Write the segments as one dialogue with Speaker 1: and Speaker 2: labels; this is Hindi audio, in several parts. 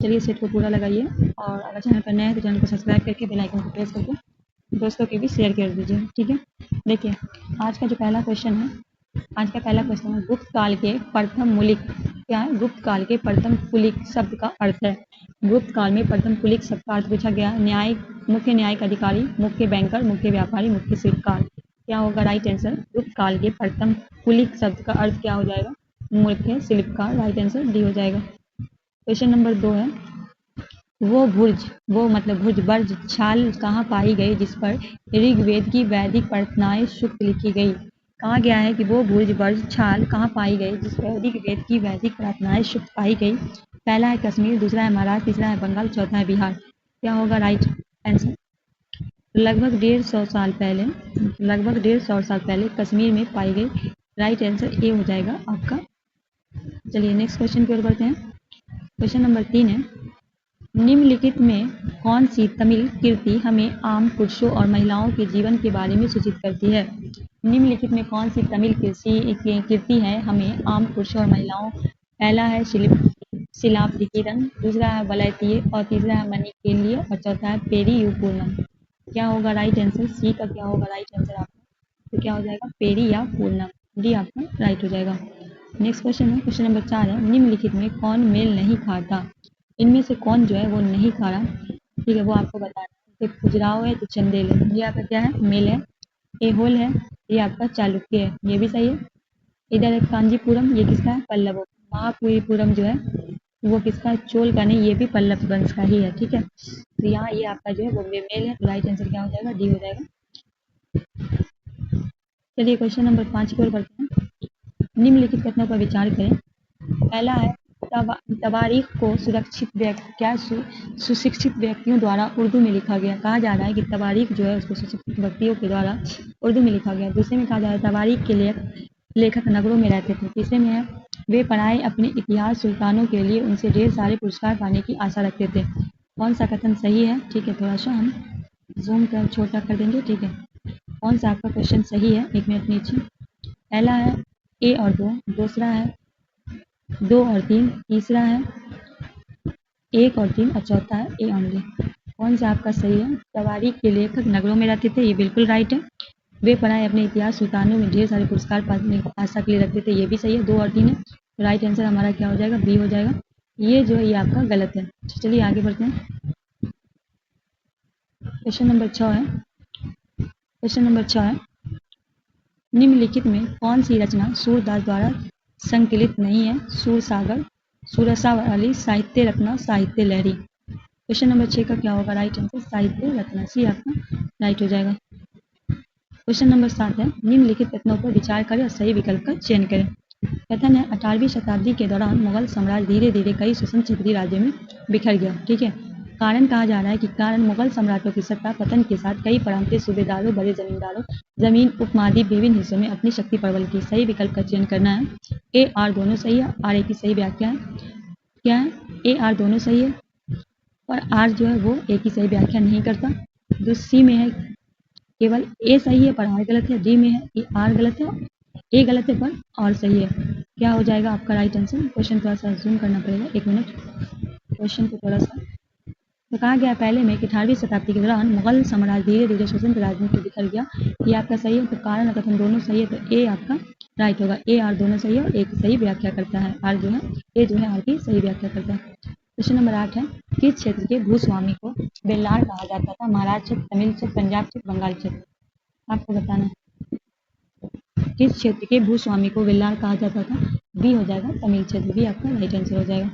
Speaker 1: चलिए सेट को पूरा लगाइए और अगर चैनल पर नए हैं तो चैनल को सब्सक्राइब करके बेल आइकन को प्रेस करके दोस्तों के भी शेयर कर दीजिए। ठीक है, देखिए आज का जो पहला क्वेश्चन है, आज का पहला क्वेश्चन है गुप्त काल के प्रथम मुलिक क्या है? गुप्त काल के प्रथम कुलिक शब्द का अर्थ है। गुप्त काल में प्रथम कुलिक शब्द का अर्थ पूछा गया। मुख्य न्यायिक अधिकारी, मुख्य बैंकर, मुख्य व्यापारी, मुख्य शिल्पकार। क्या होगा राइट आंसर? गुप्त काल के प्रथम कुलिक शब्द का अर्थ क्या हो जाएगा? मुख्य शिल्पकार। राइट आंसर डी हो जाएगा। क्वेश्चन नंबर 2 है वो भुज बर्ज छाल कहाँ पाई गई जिस पर ऋग्वेद की वैदिक प्रार्थनाएं सूक्त लिखी गई? कहा गया है कि वो भुज बर्ज छाल कहाँ पाई गई जिस पर ऋग्वेद की वैदिक प्रार्थनाएं सूक्त पाई गई? पहला है कश्मीर, दूसरा है महाराष्ट्र, तीसरा है बंगाल, चौथा है बिहार। क्या होगा राइट आंसर? लगभग 150 साल पहले कश्मीर में पाई गई। राइट आंसर ए हो जाएगा आपका। चलिए नेक्स्ट क्वेश्चन की ओर बढ़ते हैं। क्वेश्चन नंबर 3 है निम्नलिखित में कौन सी तमिल कीर्ति हमें आम पुरुषों और महिलाओं के जीवन के बारे में सूचित करती है? निम्नलिखित में कौन सी तमिल कीर्ति है हमें आम पुरुषों और महिलाओं? पहला है शिलापतिकिरन, दूसरा है वलैतिये और तीसरा है मणिकेलिय और चौथा है पेरियू पूर्णम। क्या होगा राइट आंसर? सी का क्या होगा राइट आंसर आपका? तो क्या हो जाएगा? पेरी या पूर्णम। डी आपका राइट हो जाएगा। नेक्स्ट क्वेश्चन है, क्वेश्चन नंबर 4 है निम्नलिखित में कौन मेल नहीं खाता? इनमें से कौन जो है वो नहीं खा रहा? ठीक है, वो आपको बताना है। तो खुजराहो है तो चंदेल है। ये आपका क्या है? मेल है। ए होल है, ये आपका चालुक्य है, ये भी सही है। इधर है कांजीपुरम, ये किसका है? पल्लवों। महापुरीपुरम जो है वो किसका? चोल का नहीं, ये भी पल्लव वंश का ही है। ठीक है, तो यहाँ ये आपका जो है वो मेल है। तो राइट आंसर क्या हो जाएगा? डी हो जाएगा। चलिए क्वेश्चन नंबर 5 की ओर बढ़ते हैं। निम्नलिखित कथनों पर विचार करें। पहला है तवारीख को सुशिक्षित व्यक्तियों द्वारा उर्दू में लिखा गया। कहा जा रहा है कि तवारीख जो है उसको सुशिक्षित व्यक्तियों के द्वारा उर्दू में लिखा गया। दूसरे में कहा जा रहा है तवारीख के लेखक नगरों में रहते थे। तीसरे में है वे पढ़ाए अपने इतिहास सुल्तानों के लिए उनसे ढेर सारे पुरस्कार पाने की आशा रखते थे। कौन सा कथन सही है? ठीक है, थोड़ा सा हम जूम कर छोटा कर देंगे। ठीक है, कौन सा आपका क्वेश्चन सही है? 1 मिनट नीचे। पहला है ए और 2, दूसरा है 2 और 3, तीसरा है 1 और 3 और चौथा है ए ओनली। कौन सा आपका सही है? तवारीख के लेखक नगरों में रहते थे, ये बिल्कुल राइट है। वे पढ़ाए अपने इतिहास सुल्तानों में ढेर सारे पुरस्कार पाने की आशा के लिए रखते थे, ये भी सही है। 2 और 3 है। राइट आंसर हमारा क्या हो जाएगा? बी हो जाएगा। ये जो है ये आपका गलत है। चलिए आगे बढ़ते हैं। क्वेश्चन नंबर 6 है, क्वेश्चन नंबर 6 है निम्नलिखित में कौन सी रचना सूरदास द्वारा संकलित नहीं है? सूरसागर, सुरसावली, साहित्य रत्ना, साहित्य लहरी। क्वेश्चन नंबर 6 का क्या होगा राइट आंसर? साहित्य रत्ना, सी आपका राइट हो जाएगा। क्वेश्चन नंबर 7 है निम्नलिखित कथनों पर विचार करें और सही विकल्प का चयन करें। कथन है 18वीं शताब्दी के दौरान मुगल साम्राज्य धीरे धीरे कई स्वतंत्र क्षेत्रीय राज्यों में बिखर गया। ठीक है, कारण कहा जा रहा है कि कारण मुगल सम्राटों की सत्ता पतन के साथ कई प्रांतीय सूबेदारों, बड़े जमींदारों जमीन उपमहाद्वीप विभिन्न हिस्सों में अपनी शक्ति प्रबल की। सही विकल्प का चयन करना है। ए आर दोनों सही है। आर ए की सही व्याख्या है क्या है? ए आर दोनों सही है और आर जो है वो ए की सही व्याख्या नहीं करता। जो सी में है केवल ए सही है पर आर गलत है। डी में है आर गलत है, ए गलत है पर आर सही है। क्या हो जाएगा आपका राइट आंसर? क्वेश्चन थोड़ा सा जूम करना पड़ेगा, 1 मिनट। क्वेश्चन को थोड़ा सा तो कहा गया पहले में कि 18वीं शताब्दी के दौरान मुगल साम्राज्य धीरे धीरे स्वतंत्र राज्यों में बिखर गया। ये आपका सही है। तो कारण और कथन दोनों सही है, तो ए आपका राइट होगा। ए आर दोनों सही है और ए की सही व्याख्या करता है। आर जो है ए जो है आर की सही व्याख्या करता है। क्वेश्चन नंबर 8 है किस क्षेत्र के भूस्वामी को बेल्लार कहा जाता था? महाराष्ट्र क्षेत्र, तमिल क्षेत्र, पंजाब क्षेत्र, बंगाल क्षेत्र। आपको बताना है किस क्षेत्र के भूस्वामी को बेल्लार कहा जाता था? बी हो जाएगा तमिल क्षेत्र, भी आपका राइट आंसर हो जाएगा।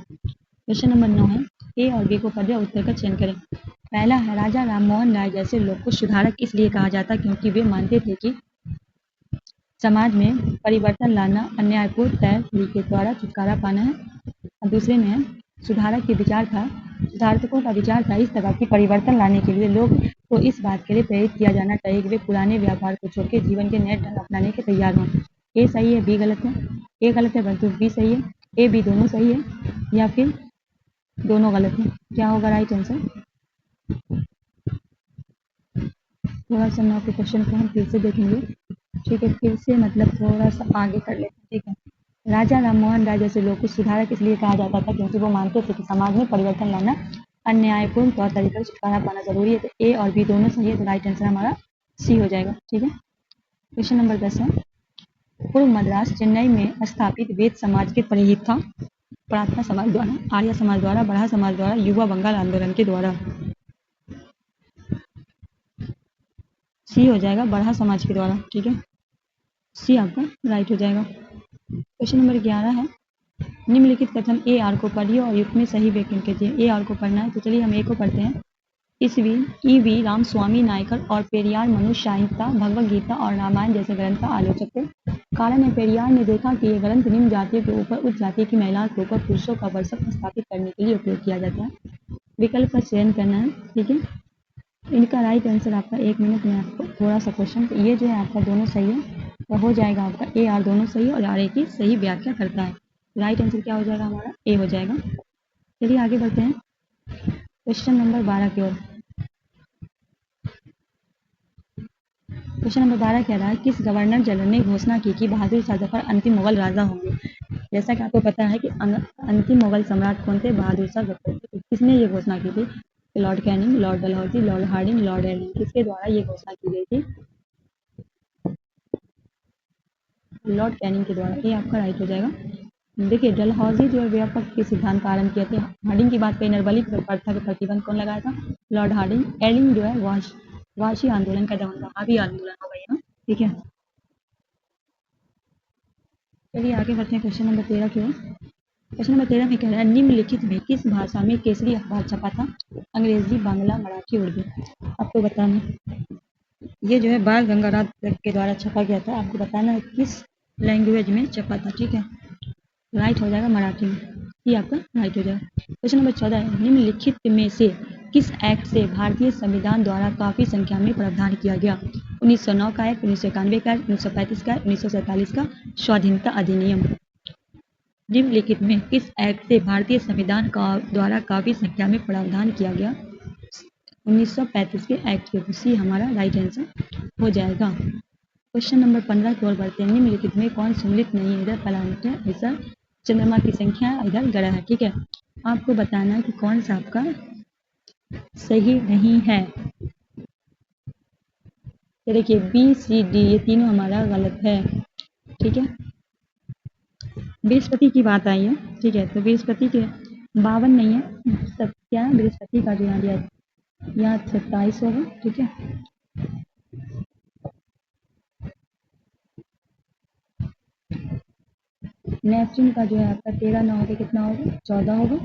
Speaker 1: क्वेश्चन नंबर 9 है ए और बी को पढ़े उत्तर का चयन करें। पहला है राजा राममोहन राय जैसे लोग को सुधारक इसलिए कहा जाता क्योंकि वे मानते थे कि समाज में परिवर्तन लाना अन्याय को तय तरीके द्वारा छुटकारा पाना है। और दूसरे में है सुधारकों का विचार था इस तरह की परिवर्तन लाने के लिए लोग को इस बात के लिए प्रेरित किया जाना चाहिए कि वे पुराने व्यापार को छोड़कर जीवन के नए ढंग अपनाने के तैयार हों। ए सही है, बी गलत है। ए गलत है परंतु बी सही है। ए बी दोनों सही है या फिर दोनों गलत है? क्या होगा राइट आंसर? थोड़ा सा नौ के क्वेश्चन को हम फिर से देखेंगे। ठीक है, फिर से मतलब थोड़ा सा आगे कर लेते हैं। ठीक है, राजा राममोहन राय जैसे लोग को सुधारक इसलिए कहा जाता था क्योंकि वो मानते थे कि समाज में परिवर्तन लाना अन्यायपूर्ण तौर तरीकों से छुटकारा पाना जरूरी है। तो ए और बी दोनों सही है, तो राइट आंसर हमारा सी हो जाएगा। ठीक है, क्वेश्चन नंबर 10 है, पूर्व मद्रास चेन्नई में स्थापित वेद समाज के परिहित था। प्रार्थना समाज द्वारा, आर्य समाज द्वारा, बरहा समाज द्वारा, युवा बंगाल आंदोलन के द्वारा। सी हो जाएगा, बरहा समाज के द्वारा। ठीक है, सी आपका राइट हो जाएगा। क्वेश्चन नंबर 11 है, निम्नलिखित कथन ए आर को पढ़िए और युक्त में सही व्याख्या कीजिए। ए आर को पढ़ना है, तो चलिए हम ए को पढ़ते हैं। ईवी रामस्वामी नायकर और पेरियार मनुष्य साहित्य, भगवद गीता और रामायण जैसे ग्रंथ का आलोचक थे। कारण है, पेरियार ने देखा कि ये ग्रंथ निम्न जातियों के ऊपर उच्च जाति की महिलाओं के ऊपर पुरुषों का वर्चस्व स्थापित करने के लिए उपयोग किया जाता है। विकल्प का चयन करना है। ठीक है, इनका राइट आंसर आपका 1 मिनट में आपको थोड़ा सा क्वेश्चन, तो ये जो है आपका दोनों सही है, तो हो जाएगा आपका ए आर दोनों सही और आर ए की सही व्याख्या करता है। राइट आंसर क्या हो जाएगा हमारा, ए हो जाएगा। चलिए आगे बढ़ते हैं क्वेश्चन नंबर 12 की ओर। क्वेश्चन नंबर 12 कह रहा है, किस गवर्नर जनरल ने घोषणा की कि बहादुर शाह जफर अंतिम मुगल राजा होंगे। जैसा कि आपको पता है कि अंतिम मुगल सम्राट कौन थे, बहादुर शाह जफर। किसने ये घोषणा की थी, Lord Canning, Lord Dalhousie, Lord Hardinge, Lord एर्लिंग, किसके द्वारा ये घोषणा की गई थी, लॉर्ड कैनिंग के द्वारा। ये आपका राइट हो जाएगा। देखिए, डलहौजी जो है व्यापक के सिद्धांत का आरंभ किए थे। हार्डिंग की बात करें, नरबली प्रथा के प्रतिबंध कौन लगाया था, लॉर्ड हार्डिंग। एर्लिंग जो है वाशी आंदोलन का दमन, वहाबी आंदोलन हो गई ना। ठीक है, चलिए आगे बढ़ते हैं क्वेश्चन नंबर 13 की ओर। क्वेश्चन नंबर 13 में कह रहा है, निम्नलिखित में किस भाषा में केसरी अखबार छपा था, अंग्रेजी, बांग्ला, मराठी, उर्दू। आपको बताना, ये जो है बाल गंगाधर के द्वारा छपा गया था। आपको बताना है किस लैंग्वेज में छपा था। ठीक है, राइट हो जाएगा मराठी में, ये आपका राइट हो जाएगा। क्वेश्चन नंबर 14 है, निम्नलिखित में से किस एक्ट से भारतीय संविधान द्वारा काफी संख्या में प्रावधान किया गया, 1909 का एक्ट, 1991 का एक्ट, 1935 का, 1947 का स्वाधीनता अधिनियम। निम्नलिखित में किस एक्ट से भारतीय संविधान द्वारा काफी संख्या में प्रावधान किया गया, 1935 के एक्ट के। सी हमारा राइट आंसर हो जाएगा। क्वेश्चन नंबर 15 की ओर बढ़ते हैं, निम्नलिखित में कौन सम्मिलित नहीं है, इधर प्लैनेट है, इधर चंद्रमा की संख्या है, इधर ग्रह है। ठीक है, आपको बताना है कि कौन सा आपका सही नहीं है। तो देखिए, बी सी डी ये तीनों हमारा गलत है। ठीक है, बृहस्पति की बात आई है। ठीक है, तो बृहस्पति के 52 नहीं है, सब क्या है, बृहस्पति का जो यहाँ दिया यहाँ 27 होगा। ठीक है, नेपच्यून का जो है आपका 13 ना होगा, कितना होगा, 14 होगा।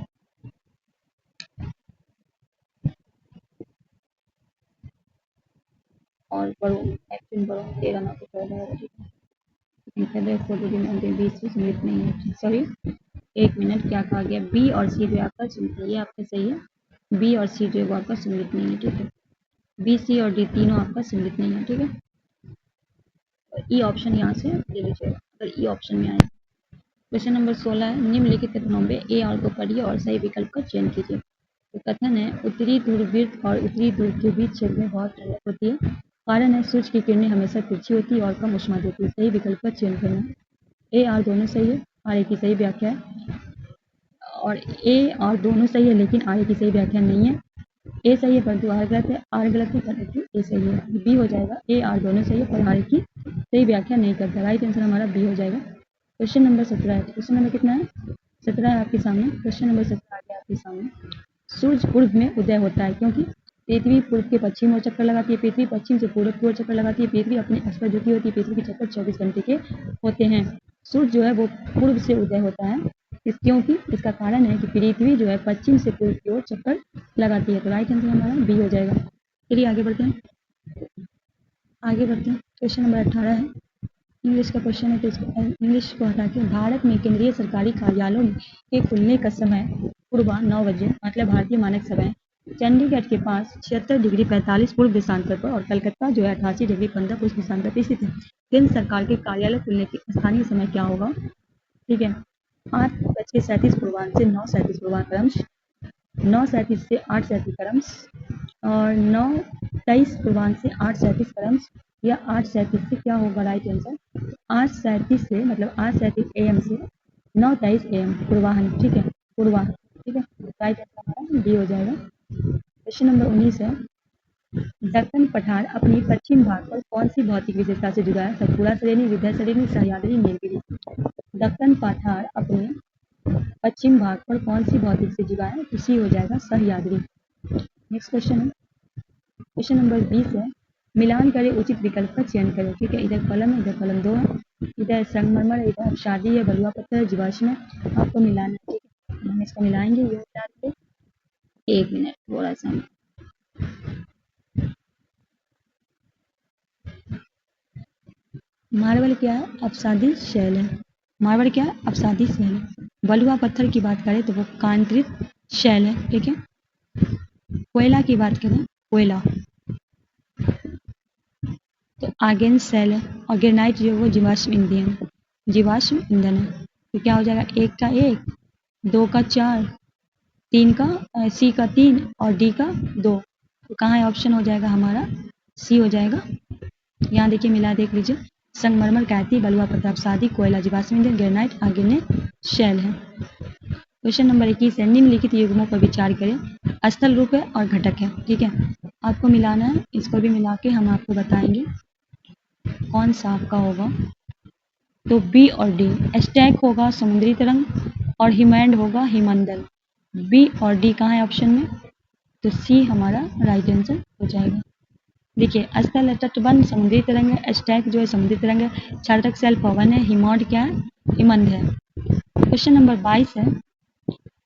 Speaker 1: और बड़ो नेपच्यून बड़ो 13 ना तो 14 होगा। ठीक है, बीच से सम्मिलित नहीं है। सॉरी, 1 मिनट, क्या कहा गया, बी और सी जो आपका सम्मिलित है, ये आपका सही है। बी और सी जो है वो आपका सम्मिलित नहीं है। ठीक है, बी सी और डी तीनों आपका सम्मिलित नहीं है। ठीक है, ई ऑप्शन यहाँ से ले लीजिएगा अगर ई ऑप्शन में आए। क्वेश्चन नंबर 16 है, निम्नलिखित कथनों में ए और को पढ़िए और सही विकल्प का चयन कीजिए। तो कथन है, उत्तरी ध्रुववृत्त और उत्तरी ध्रुव के बीच क्षेत्र में बहुत ठंडक होती है। कारण है, सूर्य की किरणें हमेशा तिरछी होती है और कम उष्मा देती है। सही विकल्प का चयन करना है। ए आर दोनों सही है, आर ए की सही व्याख्या है, और ए और दोनों सही है लेकिन आर ए की सही व्याख्या नहीं है। ए सही है परंतु आर गलत है, आर गलत है परंतु ए सही है। बी हो जाएगा, ए आर दोनों सही है पर आर की सही व्याख्या नहीं करता। राइट आंसर हमारा बी हो जाएगा। क्वेश्चन नंबर 17 है, क्वेश्चन नंबर कितना है, 17 है आपके सामने। क्वेश्चन नंबर 17 आ गया आपके सामने। सूर्य पूर्व में उदय होता है क्योंकि पृथ्वी पूर्व के पश्चिम ओर चक्कर लगाती है, पृथ्वी पश्चिम से पूर्व की ओर चक्कर लगाती है, पृथ्वी अपने अक्ष पर झुकी होती है, पृथ्वी के चक्कर 24 घंटे के होते हैं। सूर्य जो है वो पूर्व से उदय होता है क्योंकि इसका कारण है कि पृथ्वी जो है पश्चिम से पूर्व की ओर चक्कर लगाती है। तो राइट आंसर हमारा बी हो जाएगा। चलिए आगे बढ़ते हैं, क्वेश्चन नंबर 18 है, इंग्लिश का क्वेश्चन है, तो इसको इंग्लिश को हटा के, भारत में केंद्रीय सरकारी कार्यालयों के खुलने का समय पूर्वा 9 बजे, मतलब भारतीय मानक समय। चंडीगढ़ के पास 76 डिग्री 45 पूर्व देशांतर पर और कलकत्ता जो है 88 डिग्री 15 पूर्व देशांतर पर स्थित है। केंद्र सरकार के कार्यालय खुलने के स्थानीय समय क्या होगा। ठीक है, 8:37 पूर्वांह से 9:37 पूर्वांह क्रमश, 9:37 से 8:37 क्रमश, और 9:23 पूर्वांह से 8:37 क्रमश, या 8:37 से क्या होगा राइट आंसर, 8:37 से मतलब 8:37 AM से 9:23 AM पूर्वाहन, ठीक है, पूर्वा, ठीक है, राइट आंसर हमारा डी हो जाएगा। क्वेश्चन नंबर 19 है, दक्कन पठार अपनी पश्चिम भाग पर कौन सी भौतिक विशेषता से जुड़ा है? सतपुड़ा श्रेणी, विंध्य श्रेणी, सह्याद्री, नीलगिरी। दक्कन पठार अपने पश्चिम भाग पर कौन सी भौतिक से जुड़ा है? तो सी हो जाएगा सह्याद्री। नेक्स्ट क्वेश्चन है, क्वेश्चन नंबर 20 है, मिलान करें, उचित विकल्प का चयन करें, ठीक है, इधर कॉलम है, इधर कॉलम 2 है, इधर संगमरमर है, इधर शादी है, बलुआ पत्थर है, जीवाश्म है, आपको मिलाना है, ठीक है, हम इसको मिलाएंगे। ये डाल 1 मिनट थोड़ा सा। मार्बल क्या है? अपसादी शैल है। मार्बल क्या है? अपसादी शैल है। बलुआ पत्थर की बात करें तो वो कांकृत शैल है, ठीक है। कोयला की बात करें, कोयला तो आर्गेन शैल है, और ग्रेनाइट जो है वो जीवाश्म ईंधन, जीवाश्म ईंधन है। तो क्या हो जाएगा? 1 का 1, 2 का 4, 3 का सी का 3 और डी का 2। तो कहाँ है? ऑप्शन हो जाएगा हमारा सी हो जाएगा। यहाँ देखिए मिला देख लीजिए, संगमरमर, कैथी, बलुआ पत्थर, अपसादी, कोयला, जीवाश्म ईंधन, ग्रेनाइट, आर्गेनेट शैल है। क्वेश्चन नंबर 21 है, निम्नलिखित युग्मों पर विचार करें। स्थल रूप है और घटक है, ठीक है, आपको मिलाना है, इसको भी मिला के हम आपको बताएंगे कौन सा आपका होगा। तो बी और डी, स्टैक होगा समुद्री तरंग और हिमैंड होगा हिमंदन। बी और डी कहाँ है ऑप्शन में? तो सी हमारा राइट आंसर हो जाएगा। देखिए, स्थल तटबंध समुद्री तरंग है, स्टैक जो है समुद्री तरंग है, क्षारक सेल पवन है, हिमौड क्या है? हिमंद है। क्वेश्चन नंबर 22 है,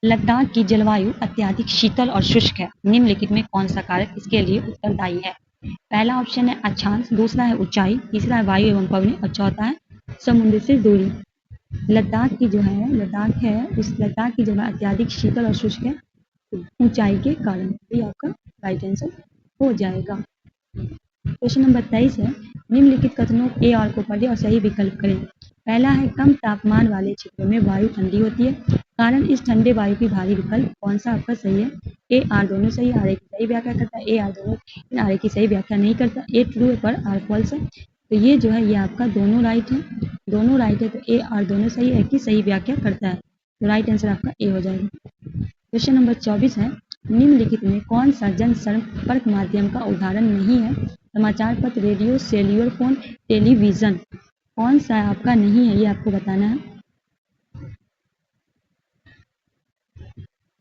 Speaker 1: लद्दाख की जलवायु अत्यधिक शीतल और शुष्क है, निम्नलिखित में कौन सा कारक इसके लिए उत्तरदायी है? पहला ऑप्शन है अक्षांश, दूसरा है ऊंचाई, तीसरा है वायु एवं पवन और चौथा है समुद्र से दूरी। लद्दाख की जो है, लद्दाख है, उस लद्दाख की जगह अत्यधिक शीतल और शुष्क है ऊंचाई के कारण, ये आपका राइट आंसर हो जाएगा। क्वेश्चन नंबर 23 है, निम्नलिखित कथनों ए और को पढ़ें और सही विकल्प करें। पहला है, कम तापमान वाले क्षेत्रों में वायु ठंडी होती है, कारण इस ठंडे वायु की भारी विकल्प कौन सा आपका सही है? ए आर दोनों सही है, आर ए की सही व्याख्या करता है, ए आर दोनों आर ए की सही व्याख्या नहीं करता, ए ट्रू है पर आर फॉल्स है। तो ये जो है ये आपका दोनों राइट है, दोनों राइट है, तो ए आर दोनों सही है, की सही व्याख्या करता है, तो राइट आंसर आपका ए हो जाएगा। क्वेश्चन नंबर 24 है, निम्नलिखित में कौन सा जन संपर्क माध्यम का उदाहरण नहीं है? समाचार पत्र, रेडियो, सेल्युलर फोन, टेलीविजन। कौन सा आपका नहीं है ये आपको बताना है।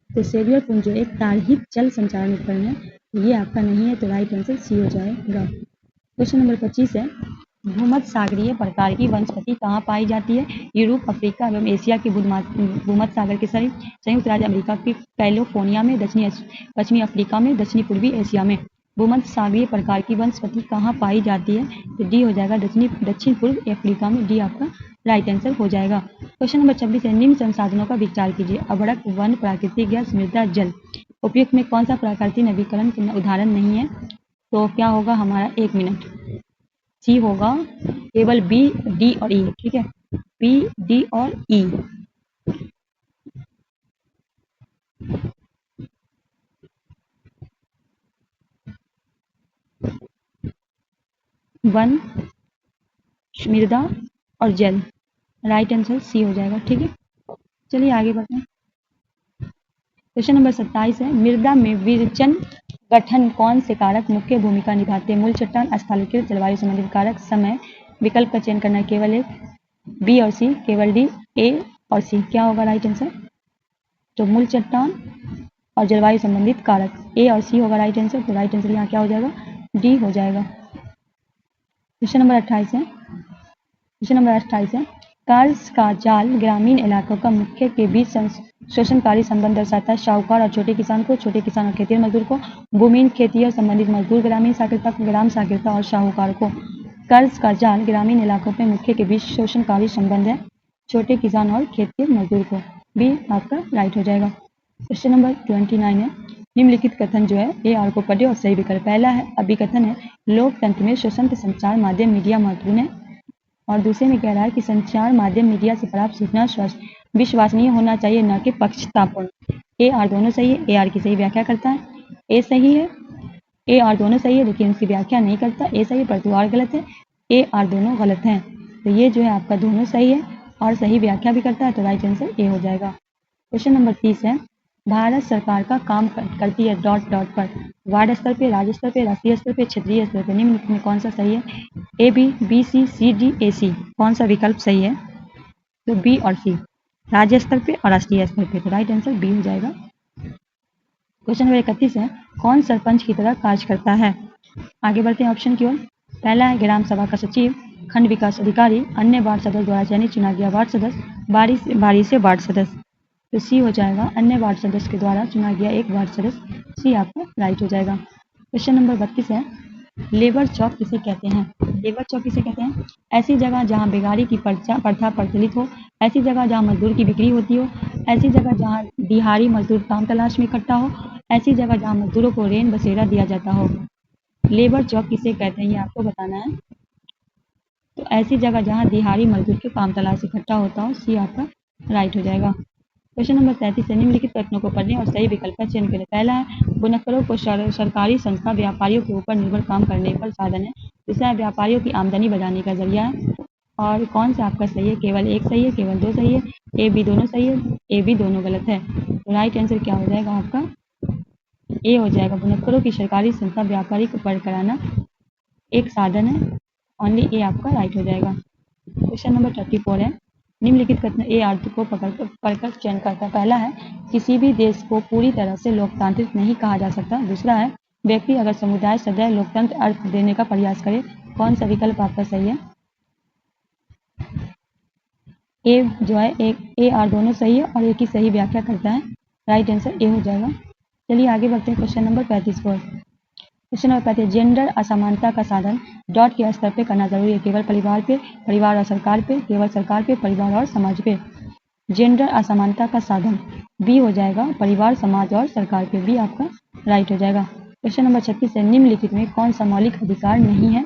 Speaker 1: तो सेल्युलर फोन जो एक तारहीत जल संचारण उपकरण है, ये आपका नहीं है, तो राइट आंसर सी हो जाएगा। क्वेश्चन नंबर 25 है, भूमध्य सागरीय प्रकार की वनस्पति कहाँ पाई जाती है? यूरोप, अफ्रीका एवं एशिया के भूमध्य सागर के समीप, संयुक्त राज्य अमेरिका की कैलिफोर्निया में, पश्चिमी अफ्रीका में, दक्षिणी पूर्वी एशिया में। भूमध्य सागरीय प्रकार की वनस्पति कहाँ पाई जाती है? तो डी हो जाएगा दक्षिण पूर्व अफ्रीका में, डी आपका राइट आंसर हो जाएगा। क्वेश्चन नंबर 26 है, निम्न संसाधनों का विचार कीजिए। अभड़क, वन, प्राकृतिक गैस, मृदा, जल। उपयुक्त में कौन सा प्राकृतिक नवीकरण का उदाहरण नहीं है? तो क्या होगा हमारा? 1 मिनट, सी होगा केवल बी, डी और ई, ठीक है, बी, डी और ई। वन, मृदा और जल, राइट आंसर सी हो जाएगा, ठीक है। चलिए आगे बढ़ते हैं। क्वेश्चन नंबर 27 है, मृदा में विरचन गठन कौन से कारक मुख्य भूमिका निभाते हैं? मूल चट्टान, स्थलाकृत, जलवायु संबंधित कारक, समय। विकल्प का चयन करना है, केवल एक, बी और सी, केवल डी, ए और सी। क्या होगा राइट आंसर? तो मूल चट्टान और जलवायु संबंधित कारक, ए और सी होगा राइट आंसर, तो राइट आंसर यहाँ क्या हो जाएगा? डी हो जाएगा। क्वेश्चन नंबर 28 है, क्वेश्चन नंबर 28 है, कर्ज का जाल ग्रामीण इलाकों का मुख्य के बीच शोषणकारी संबंध दर्शाता है। साहूकार और छोटे किसान को, छोटे किसान और खेतिहर मजदूर को, भूमिहीन खेती और संबंधित मजदूर, ग्रामीण साक्षरता को, ग्राम साक्षरता और साहूकार को। कर्ज का जाल ग्रामीण इलाकों में मुख्य के बीच शोषणकारी संबंध है, छोटे किसान और खेतिहर मजदूर को, बी आपका राइट हो जाएगा। क्वेश्चन नंबर 29 है, निम्नलिखित कथन जो है ए आर को पढ़े और सही विकल्प। पहला है अभिकथन है, लोकतंत्र में स्वतंत्र संचार माध्यम मीडिया महत्वपूर्ण है, और दूसरे में कह रहा है कि संचार माध्यम मीडिया से प्राप्त सूचना विश्वसनीय होना चाहिए, न कि पक्षतापूर्ण। ए आर दोनों सही है, ए आर की सही व्याख्या करता है, ए सही है, ए आर दोनों सही है लेकिन उसकी व्याख्या नहीं करता, ए सही है परंतु आर गलत है, ए आर दोनों गलत हैं। तो ये जो है आपका दोनों सही है और सही व्याख्या भी करता है, तो राइट आंसर ए हो जाएगा। क्वेश्चन नंबर 30 है, भारत सरकार का काम करती है डॉट डॉट पर वार्ड स्तर पे, राज्य स्तर पे, राष्ट्रीय स्तर पे, क्षेत्रीय स्तर पे, निम्नलिखित में कौन सा सही है? ए B C C D A सी, कौन सा विकल्प सही है? तो बी और सी, राज्य स्तर पे और राष्ट्रीय स्तर पे, तो राइट आंसर बी हो जाएगा। क्वेश्चन नंबर 31 है, कौन सरपंच की तरह कार्य करता है? आगे बढ़ते हैं ऑप्शन की ओर। पहला है ग्राम सभा का सचिव, खंड विकास अधिकारी, अन्य वार्ड सदस्य द्वारा चयनित चुना गया वार्ड सदस्य, बारी से वार्ड सदस्य, तो सी हो जाएगा, अन्य वार्ड सदस्य के द्वारा चुना गया एक वार्ड सदस्य, सी आपका राइट हो जाएगा। क्वेश्चन नंबर 32 है, लेबर चौक किसे कहते हैं? लेबर चौक किसे कहते हैं? ऐसी जगह जहां बेगारी की प्रथा प्रचलित हो, ऐसी जगह जहां मजदूर की बिक्री होती हो, ऐसी जगह जहां दिहाड़ी मजदूर काम तलाश में इकट्ठा हो, ऐसी जगह जहां मजदूरों को रेन बसेरा दिया जाता हो। लेबर चौक किसे कहते हैं ये आपको बताना है। तो ऐसी जगह जहां दिहाड़ी मजदूर के काम तलाश इकट्ठा होता हो, सी आपका राइट हो जाएगा। क्वेश्चन नंबर 33 है, निम्नलिखित प्रश्नों को पढ़ने और सही विकल्प का चयन करें। पहला है, बुनकरों को सरकारी संस्था व्यापारियों के ऊपर निर्भर काम करने पर साधन है। दूसरा है, व्यापारियों की आमदनी बढ़ाने का जरिया है। और कौन सा आपका सही है? केवल एक सही है, केवल दो सही है, ए बी दोनों सही है, ए बी दोनों गलत है। तो राइट आंसर क्या हो जाएगा आपका? ए हो जाएगा, बुनकरों की सरकारी संस्था व्यापारी को ऊपर कराना एक साधन है, ओनली ए आपका राइट हो जाएगा। क्वेश्चन नंबर 34 है, निम्नलिखित कथन ए अर्थ को पढ़कर चयन करता। पहला है, किसी भी देश को पूरी तरह से लोकतांत्रिक नहीं कहा जा सकता। दूसरा है, व्यक्ति अगर समुदाय सदैव लोकतंत्र अर्थ देने का प्रयास करे। कौन सा विकल्प आपका सही है? ए जो है ए आर दोनों सही है और एक ही सही व्याख्या करता है, राइट आंसर ए हो जाएगा। चलिए आगे बढ़ते हैं क्वेश्चन नंबर 35 पर। क्वेश्चन नंबर 35, जेंडर असमानता का साधन डॉट के स्तर पे करना जरूरी है। केवल परिवार पे, परिवार और सरकार पे, केवल सरकार पे, परिवार और समाज पे। जेंडर असमानता का साधन बी हो जाएगा, परिवार, समाज और सरकार पे, बी आपका राइट हो जाएगा। क्वेश्चन नंबर 36 है, निम्नलिखित में कौन सा मौलिक अधिकार नहीं है?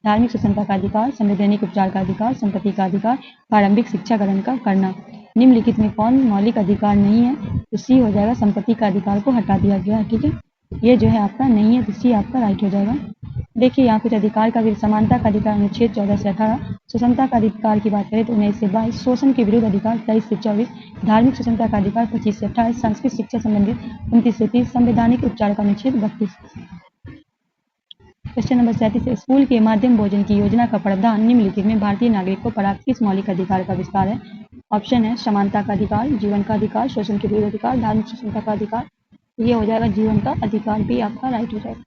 Speaker 1: धार्मिक स्वतंत्रता का अधिकार, संवैधानिक उपचार का अधिकार, संपत्ति का अधिकार, प्रारंभिक शिक्षा ग्रहण का करना। निम्नलिखित में कौन मौलिक अधिकार नहीं है? तो सी हो जाएगा, संपत्ति का अधिकार को हटा दिया गया है। ठीक है, ये जो है आपका नहीं है, तो सी आपका राइट हो जाएगा। देखिए यहाँ कुछ अधिकार का भी, समानता का अधिकार अनुच्छेद 14 से 18, स्वतंत्रता का अधिकार की बात करें तो 19 से 22, शोषण के विरुद्ध अधिकार 23 से 24, धार्मिक स्वतंत्रता का अधिकार 25 से 28, सांस्कृतिक शिक्षा संबंधित 29 से 30, संवैधानिक उपचार का अनुच्छेद 32। क्वेश्चन नंबर 37 है, स्कूल के माध्यम भोजन की योजना का प्रावधान निम्नलिखित में भारतीय नागरिक को प्राप्त किस मौलिक अधिकार का विस्तार है? ऑप्शन है, समानता का अधिकार, जीवन का अधिकार, शोषण के विरुद्ध अधिकार, धार्मिक स्वतंत्रता का अधिकार, ये हो जाएगा जीवन का अधिकार, भी आपका राइट हो जाएगा।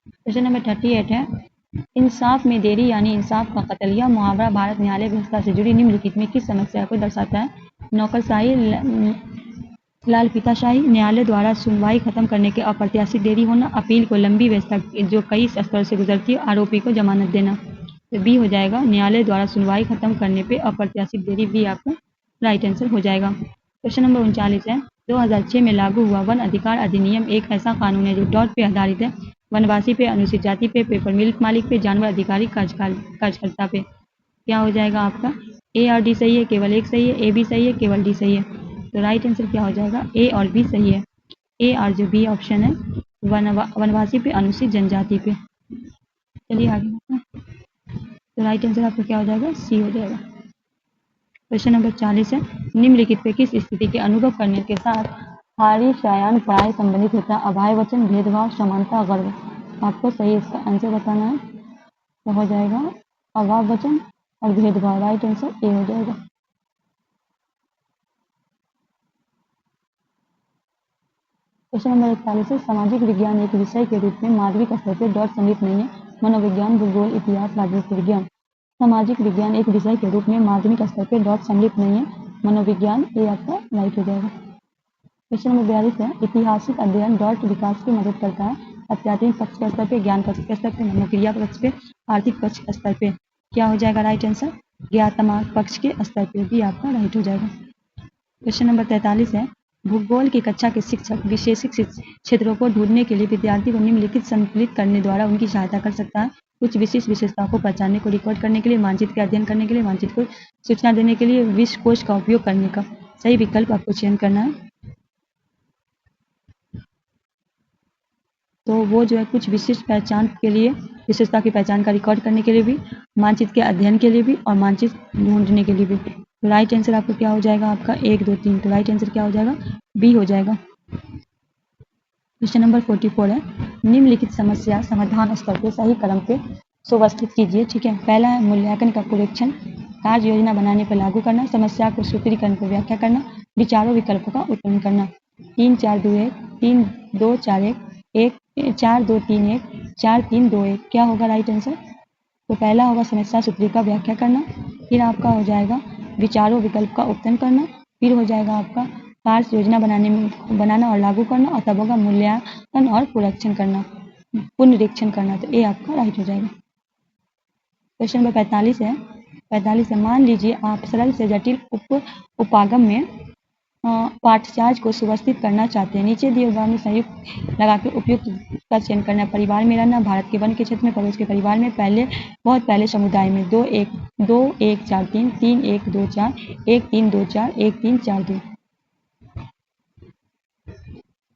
Speaker 1: क्वेश्चन नंबर 38 है, इंसाफ में देरी यानी इंसाफ का कत्ल, यह मुहावरा भारत न्यायालय व्यवस्था से जुड़ी निम्नलिखित में किस समस्या को दर्शाता है? नौकरशाही, लाल फीताशाही, न्यायालय द्वारा सुनवाई खत्म करने के अप्रत्याशित देरी होना, अपील को लंबी व्यवस्था जो कई स्तरों से गुजरती है, आरोपी को जमानत देना। तो बी हो जाएगा, न्यायालय द्वारा सुनवाई खत्म करने पे अप्रत्याशित देरी, बी आपका राइट आंसर हो जाएगा। क्वेश्चन नंबर 39 है, 2006 में लागू हुआ वन अधिकार अधिनियम एक ऐसा कानून है जो डॉट पे आधारित है, वनवासी पे, अनुसूचित जाति पे, पेपर मिल्क मालिक पे, जानवर अधिकारी कार्यकर्ता पे। क्या हो जाएगा आपका? ए और डी सही है, केवल एक सही है, ए बी सही है, केवल डी सही है। तो राइट आंसर क्या हो जाएगा? ए और बी सही है। ए और जो बी ऑप्शन है, वनवासी पे, अनुसूचित जनजाति पे। चलिए आगे बढ़ते हैं। तो राइट आंसर आपका क्या हो जाएगा? सी हो जाएगा। क्वेश्चन नंबर 40 है, निम्नलिखित पे किस स्थिति के अनुभव करने के साथ हारी शयान प्राय संबंधित होता है? अभाय वचन, भेदभाव, समानता, गर्व। आपको सही इसका आंसर बताना है, तो हो जाएगा अभाव वचन और भेदभाव, राइट आंसर ए हो जाएगा। क्वेश्चन नंबर 41 है, सामाजिक विज्ञान एक विषय के रूप में माध्यमिक स्तर पर डॉट सम्मिलित नहीं है। मनोविज्ञान, भूगोल, इतिहास, राजनीति विज्ञान। सामाजिक विज्ञान एक विषय के रूप में माध्यमिक स्तर पर डॉट सम्मिलित नहीं है। मनोविज्ञान, ये आपका राइट हो जाएगा। क्वेश्चन नंबर 42 है, ऐतिहासिक अध्ययन डॉट विकास की मदद करता है। अत्याधुनिक पक्ष के स्तर पे, ज्ञान पक्ष के स्तर पे, मनोक्रिया पक्ष पे, आर्थिक पक्ष के स्तर पे। क्या हो जाएगा राइट आंसर? ज्ञातमार्ग पक्ष के स्तर पे, भी आपका राइट हो जाएगा। क्वेश्चन नंबर 43 है, भूगोल की कक्षा के शिक्षक विशेषित क्षेत्रों को ढूंढने के लिए विद्यार्थी को निम्नलिखित संकलित करने द्वारा उनकी सहायता कर सकता है। कुछ विशिष्ट विशेषताओं को पहचानने को रिकॉर्ड करने के लिए, मानचित्र के अध्ययन करने के लिए, मानचित्र को सूचना देने के लिए, विश्वकोश का उपयोग करने का। सही विकल्प आपको चयन करना है। तो वो जो है कुछ विशिष्ट पहचान के लिए विशेषता की पहचान का रिकॉर्ड करने के लिए भी, मानचित्र के अध्ययन के लिए भी और मानचित्र ढूंढने के लिए भी। तो राइट आंसर आपको क्या हो जाएगा? आपका 1, 2, 3। तो राइट आंसर क्या हो जाएगा? बी हो जाएगा। क्वेश्चन नंबर 44 है, निम्नलिखित समस्या समाधान स्तर के सही क्रम पे सुव्यवस्थित कीजिए। ठीक है, पहला है मूल्यांकन का कुरीक्षण, कार्य योजना बनाने पर लागू करना, समस्या को सूत्रीकरण पर व्याख्या करना, विचारों विकल्पों का उत्पन्न करना। 3, 4, 2, 1, 3, 2, 4, 1, 4, 2, 3, 1, 4, 3, 2, 1। क्या होगा राइट आंसर? तो पहला होगा समस्या सूत्री का व्याख्या करना, फिर आपका हो जाएगा विचारों विकल्प का उत्पन्न करना, फिर हो जाएगा आपका कार्य योजना बनाना और लागू करना, और तब होगा मूल्यांकन और पुनरीक्षण करना। तो ए आपका राइट हो जाएगा। क्वेश्चन नंबर 45 है। 45 है, मान लीजिए आप सरल से जटिल उपागम में पाठ्यचार्य को सुव्यवस्थित करना चाहते हैं। नीचे दिए उदाहरण में संयुक्त लगा के उपयुक्त का चयन करना। परिवार में रहना, भारत के वन के क्षेत्र में, पड़ोस के परिवार में, बहुत पहले समुदाय में, 2, 1, 4, 3, 3, 1, 2, 4, 1, 3, 2, 4, 1, 3, 4, 2।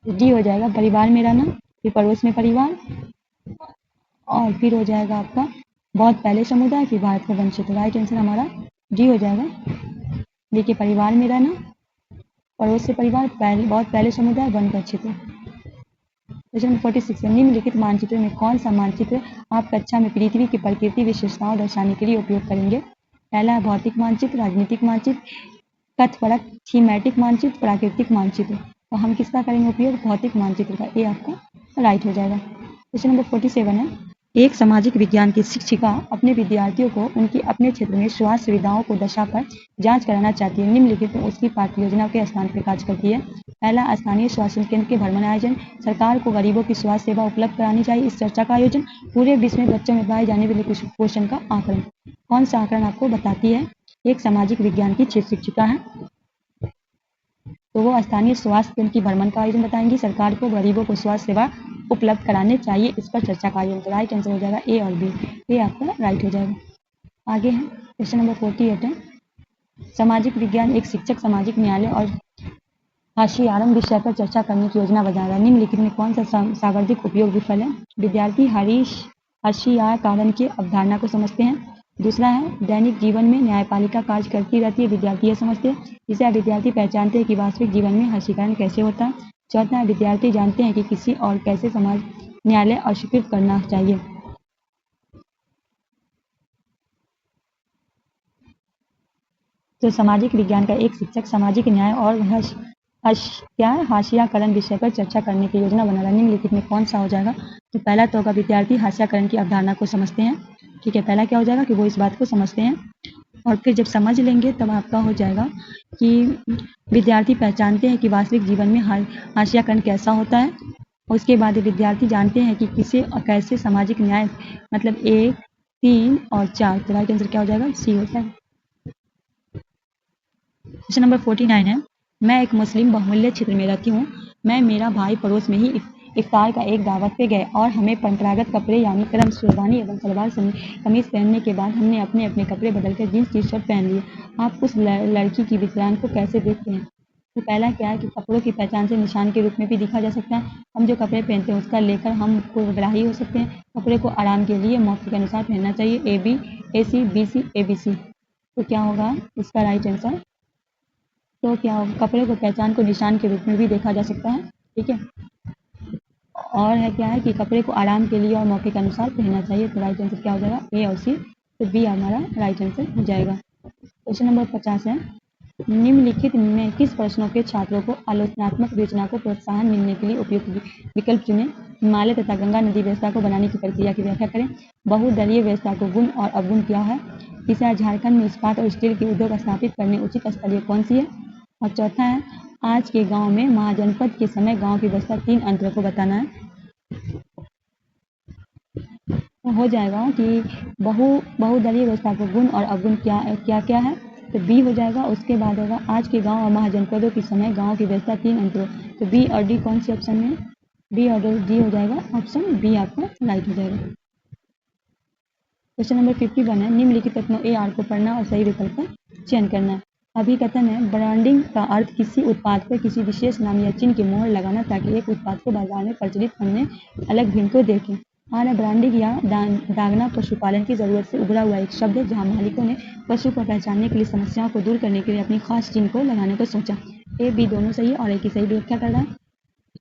Speaker 1: डी हो जाएगा परिवार में रहना, फिर पड़ोस में परिवार, और फिर हो जाएगा आपका बहुत पहले समुदाय, फिर भारत का वन क्षेत्र। राइट आंसर हमारा डी हो जाएगा। देखिए, परिवार में रहना, पड़ोस से परिवार, बहुत पहले समुदाय, वन का क्षेत्र। क्वेश्चन नंबर 46 है, निम्नलिखित मानचित्र में कौन सा मानचित्र आप कक्षा में पृथ्वी की प्रकृति विशेषताओं दर्शाने के लिए उपयोग करेंगे? पहला है भौतिक मानचित्र, राजनीतिक मानचित्र, कथपरक, थीमेटिक मानचित्र, प्राकृतिक मानचित्र। तो हम किसका करेंगे उपयोग? भौतिक मानचित्र का। ये आपका राइट हो जाएगा। क्वेश्चन नंबर 47 है, एक सामाजिक विज्ञान की शिक्षिका अपने विद्यार्थियों को उनकी अपने क्षेत्र में स्वास्थ्य सुविधाओं को दशाकर जांच कराना चाहती है। निम्नलिखित में उसकी पाठ्य योजना के स्थान पर कार्य करती है। पहला, स्थानीय स्वास्थ्य केंद्र के भ्रमण आयोजन, सरकार को गरीबों की स्वास्थ्य सेवा उपलब्ध करानी चाहिए, इस चर्चा का आयोजन, पूरे विश्व में बच्चों में पाए जाने वाले कुपोषण का आकलन। कौन सा आकलन आपको बताती है? एक सामाजिक विज्ञान की शिक्षिका है, तो वो स्थानीय स्वास्थ्य केंद्र की भ्रमण का आयोजन बताएंगी, सरकार को गरीबों को स्वास्थ्य सेवा उपलब्ध कराने चाहिए, इस पर चर्चा का आयोजन। तो राइट आंसर हो जाएगा ए और बी। ये आपका राइट हो जाएगा। आगे है क्वेश्चन नंबर 48 है, सामाजिक विज्ञान एक शिक्षक सामाजिक न्यायालय और हाशियारन विषय पर चर्चा करने की योजना बना रहा है। निम्नलिखित में कौन सा सावर्धिक उपयोग विफल है? विद्यार्थी हाशियारन की अवधारणा को समझते हैं। दूसरा है, दैनिक जीवन में न्यायपालिका कार्य करती रहती है, विद्यार्थी यह समझते हैं। तीसरा, विद्यार्थी पहचानते हैं कि वास्तविक जीवन में हाशियाकरण कैसे होता है। चौथा है, विद्यार्थी जानते हैं कि किसी और कैसे समाज न्यायालय अस्वीकृत करना चाहिए। तो सामाजिक विज्ञान का एक शिक्षक सामाजिक न्याय और हाशियाकरण विषय पर चर्चा करने की योजना बना रहा है। निम्नलिखित में कौन सा हो जाएगा? तो पहला तो होगा विद्यार्थी हाशियाकरण की अवधारणा को समझते हैं। ठीक है, पहला क्या हो जाएगा कि वो इस बात को समझते हैं, और फिर जब समझ लेंगे तब आपका हो जाएगा कि विद्यार्थी पहचानते हैं कि वास्तविक जीवन में हाशियाकरण कैसा होता है। उसके बाद विद्यार्थी जानते हैं कि किसे और कैसे सामाजिक न्याय, मतलब 1, 3 और 4। तो राइट आंसर क्या हो जाएगा? सी हो जाएगा। क्वेश्चन नंबर 49 है, मैं एक मुस्लिम बहुमूल्य क्षेत्र में रहती हूँ। मैं मेरा भाई पड़ोस में ही इफ्तार का एक दावत पे गए और हमें परंपरागत कपड़े यानी क्रम शेरवानी एवं सलवार कमीज पहनने के बाद हमने अपने अपने कपड़े बदलकर जींस टी शर्ट पहन लिए। आप उस लड़की की विचारण को कैसे देखते हैं? तो पहला क्या है कि कपड़ों की पहचान से निशान के रूप में भी दिखा जा सकता है। हम जो कपड़े पहनते हैं उसका लेकर हम गुमराही हो सकते हैं। कपड़े को आराम के लिए मौके के अनुसार पहनना चाहिए। A B, A C, B C, A B C. तो क्या होगा इसका राइट आंसर? तो क्या होगा, कपड़े को पहचान को निशान के रूप में भी देखा जा सकता है। ठीक है, और है क्या है कि कपड़े को आराम के लिए और मौके के अनुसार पहनना चाहिए। तो राइट आंसर क्या हो जाएगा? ए और सी। तो बी हमारा राइट आंसर हो जाएगा। क्वेश्चन नंबर 50 है, निम्नलिखित में किस प्रश्नों के छात्रों को आलोचनात्मक विवेचना को प्रोत्साहन मिलने के लिए उपयुक्त विकल्प चुने? हिमालय तथा गंगा नदी व्यवस्था को बनाने की प्रक्रिया की व्याख्या करें। बहुदलीय व्यवस्था को गुण और अवगुण क्या है? तीसरा, झारखंड में इस्पात और स्टील के उद्योग स्थापित करने उचित स्थलीय कौन सी है? और चौथा है, आज के गांव में महाजनपद के समय गांव की व्यवस्था 3 अंतरों को बताना है। तो हो जाएगा कि बहुदलीय व्यवस्था को गुण और अवगुण क्या क्या है? तो बी हो जाएगा। उसके बाद होगा आज के गांव और महाजनपदों के समय गांव की व्यवस्था 3 अंतरों। तो बी और डी कौन से ऑप्शन में? बी और डी हो जाएगा ऑप्शन बी आपका राइट हो जाएगा। क्वेश्चन नंबर 51 है, निम्नलिखित कथनों ए आर को पढ़ना और सही विकल्प का चयन करना है। अभिकथन है, ब्रांडिंग का अर्थ किसी उत्पाद पर किसी विशेष नाम या चिन्ह की मोहर लगाना ताकि एक उत्पाद को बाजार में प्रचलित अन्य अलग भिन्न को देखें। आना ब्रांडिंग या दागना पशुपालन की जरूरत से उभरा हुआ एक शब्द है, जहाँ मालिकों ने पशु को पहचानने के लिए समस्याओं को दूर करने के लिए अपनी खास चिन्ह को लगाने को सोचा। ए बी दोनों सही है और ए की सही व्याख्या कर रहा है।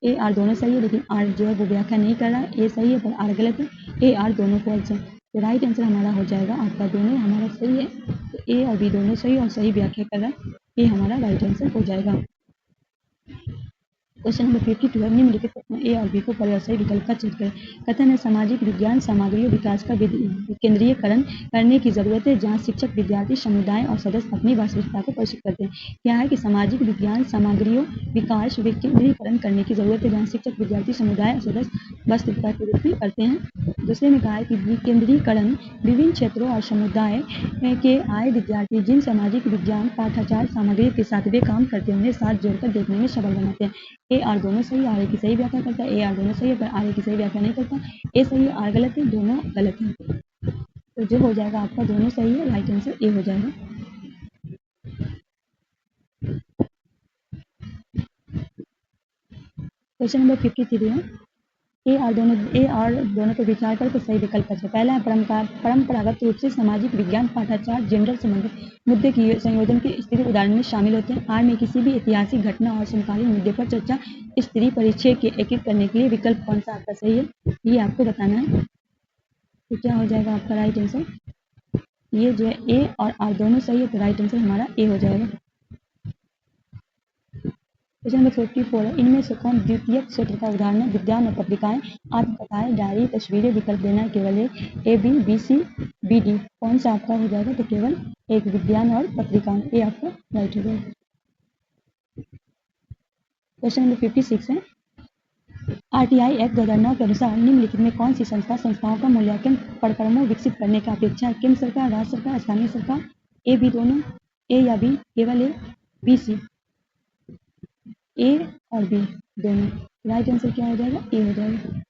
Speaker 1: ए आर दोनों सही है, लेकिन आर जो है वो व्याख्या नहीं कर रहा है। ए सही है पर आर गलत है। ए आर दोनों फॉल्स है। तो राइट आंसर हमारा हो जाएगा आपका दोनों हमारा सही है। तो ए और बी दोनों सही और सही व्याख्या कर रहा है। ए हमारा राइट आंसर हो जाएगा। क्वेश्चन नंबर 52 है, निम्नलिखित कथन ए और बी को पर सही विकल्प का चयन करें। कथन है सामाजिक विज्ञान सामग्रियों विकास का केंद्रीयकरण करने की जरूरत है, जहाँ शिक्षक विद्यार्थी समुदाय और सदस्य अपनी वास्तविकता को परिचित करते हैं। क्या है कि सामाजिक विज्ञान सामग्रियों विकास केंद्रीयकरण करने की जरूरत है, जहाँ शिक्षक विद्यार्थी समुदाय और सदस्य वास्तविकता के रूप में करते हैं। दूसरे में कहा है कि केंद्रीकरण विभिन्न क्षेत्रों और समुदाय के आए विद्यार्थी जिन सामाजिक विज्ञान पाठाचार सामग्री के साथ वे काम करते हैं उन्हें साथ जोड़कर देखने में सबल बनाते हैं। ए आर दोनों सही, आर ए की सही व्याख्या करता है। ए आर दोनों सही है पर आर ए की सही व्याख्या नहीं करता। ए सही है, आर गलत है, दोनों गलत है। तो जो हो जाएगा आपका दोनों सही है, राइट आंसर ए हो जाएगा। क्वेश्चन नंबर 53 है, ए और दोनों पर विचार करके सही विकल्प है। पहला है परंपरागत रूप से सामाजिक विज्ञान पाठाचार जेंडर संबंधित मुद्दे की संयोजन के स्त्री उदाहरण में शामिल होते हैं। आर में किसी भी ऐतिहासिक घटना और समकालीन मुद्दे पर चर्चा स्त्री परिचय के एकीकृत करने के लिए विकल्प कौन सा आपका सही है, ये आपको बताना है। तो क्या हो जाएगा आपका राइट आंसर, ये जो है ए और आर दोनों सही है, तो राइट आंसर हमारा ए हो जाएगा। क्वेश्चन नंबर 54 है, इनमें से कौन द्वितीयक क्षेत्र का उदाहरण है। विज्ञान और पत्रिकाएं, आत्मकथाएं, डायरी, तस्वीरें। विकल्प देना है केवल एक, A B B C B D. कौन सा आपका हो जाएगा, तो केवल एक, विज्ञान और पत्रिकाएं। ए आपका राइट हो जाएगा। क्वेश्चन नंबर 56 है, आरटीआई एक्ट 2009 के अनुसार निम्नलिखित में कौन सी संस्थाओं का मूल्यांकन प्रक्रमों विकसित करने का अपेक्षा है। केंद्र सरकार, राज्य सरकार, स्थानीय सरकार। ए बी दोनों, ए या बी, केवल ए, बी सी। ए और बी दोनों, राइट आंसर क्या हो जाएगा, ए हो जाएगा।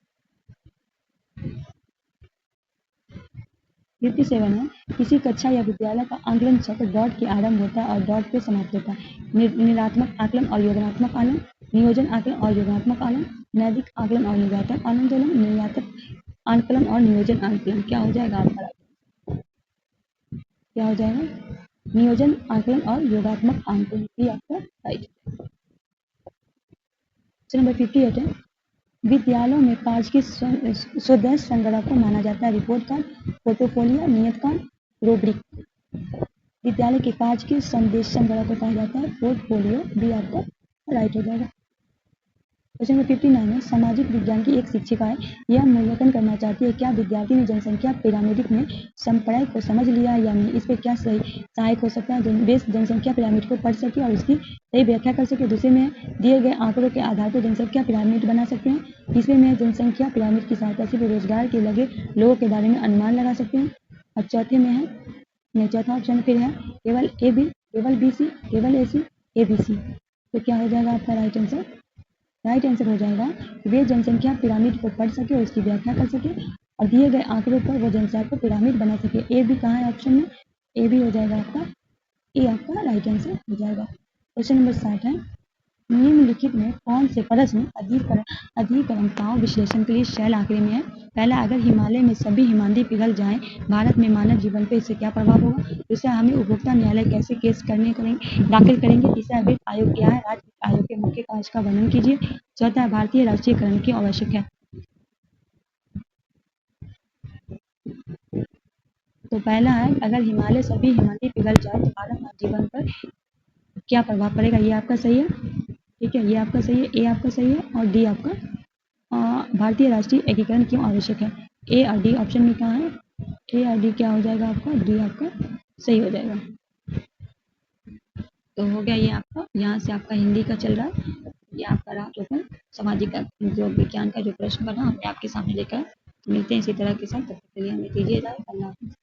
Speaker 1: 57 है, किसी कक्षा या विद्यालय का आंकलन चक्र डॉट के आरंभ होता है और डॉट पे समाप्त होता है। निरात्मक आकलन और योगात्मक आकलन, नियोजन आकलन और योगात्मक आकलन, नैतिक आकलन और निगात्मक आंदोलन, निर्यातक आकलन और नियोजन आकलन। क्या हो जाएगा आपका, क्या हो जाएगा, नियोजन आकलन और योगात्मक आकलन, ये आपका राइट। नंबर 58 है, विद्यालयों में कार्य के स्वदेश संग्रह को माना जाता है। रिपोर्ट कार्ड, पोर्टफोलियो, नियत कार्ड, रूब्रिक। विद्यालय के कार्य के संदेश संग्रह को कहा जाता है पोर्टफोलियो, भी आपका राइट हो जाएगा। क्वेश्चन नंबर 59 है, सामाजिक विज्ञान की एक शिक्षिका है, यह मूल्यांकन करना चाहती है क्या विद्यार्थी ने जनसंख्या पिरामिड में संप्रदाय को समझ लिया है या नहीं। इस पर क्या सही सहायक हो सकता है, वे जनसंख्या पिरामिड को पढ़ सके और उसकी सही व्याख्या कर सके। दूसरे में दिए गए आंकड़ों के आधार पर जनसंख्या पिरामिड बना सकते हैं। तीसरे में जनसंख्या पिरामिड की सहायता से बेरोजगार के लगे लोगों के बारे में अनुमान लगा सकते हैं। और चौथे में है, चौथा ऑप्शन फिर है केवल ए बी, केवल बी सी, केवल ए सी, ए बी सी। तो क्या हो जाएगा आपका राइट आंसर, राइट आंसर हो जाएगा वे जनसंख्या पिरामिड को पढ़ सके और उसकी व्याख्या कर सके और दिए गए आंकड़ों पर वो जनसंख्या को पिरामिड बना सके। ए भी कहाँ है ऑप्शन में, ए भी हो जाएगा आपका, ए आपका राइट आंसर हो जाएगा। क्वेश्चन नंबर 60 है, निम्नलिखित में कौन से प्रश्न अधिकरणताओं विश्लेषण के लिए शैल आंकड़े में है। पहला, अगर हिमालय में सभी हिमालय पिघल जाएं, भारत में मानव जीवन पर इससे क्या प्रभाव होगा। दूसरा, हमें उपभोक्ता न्यायालय कैसे केस दाखिल करेंगे। तीसरा, वित्त आयोग क्या है, राज्य आयोग के मुख्य कार्य का वर्णन कीजिए। चौथा, भारतीय राष्ट्रीयकरण क्यों आवश्यक है। तो पहला है, अगर हिमालय सभी हिमालय पिघल जाए तो भारत और जीवन पर क्या प्रभाव पड़ेगा, ये आपका सही है। ठीक है, ये आपका सही है, ए आपका सही है और डी आपका भारतीय राष्ट्रीय एकीकरण क्यों आवश्यक है। ए और डी ऑप्शन में कहाँ है, ए और डी क्या हो जाएगा आपका, डी आपका सही हो जाएगा। तो हो गया ये आपका, यहाँ से आपका हिंदी का चल रहा है, ये आपका रहा टोटल सामाजिक का जो विज्ञान का जो प्रश्न बना हमने आपके सामने लेकर। मिलते हैं इसी तरह के साथ, तब तक के लिए हमें दीजिए इजाज़त। अल्लाह हाफ़िज़।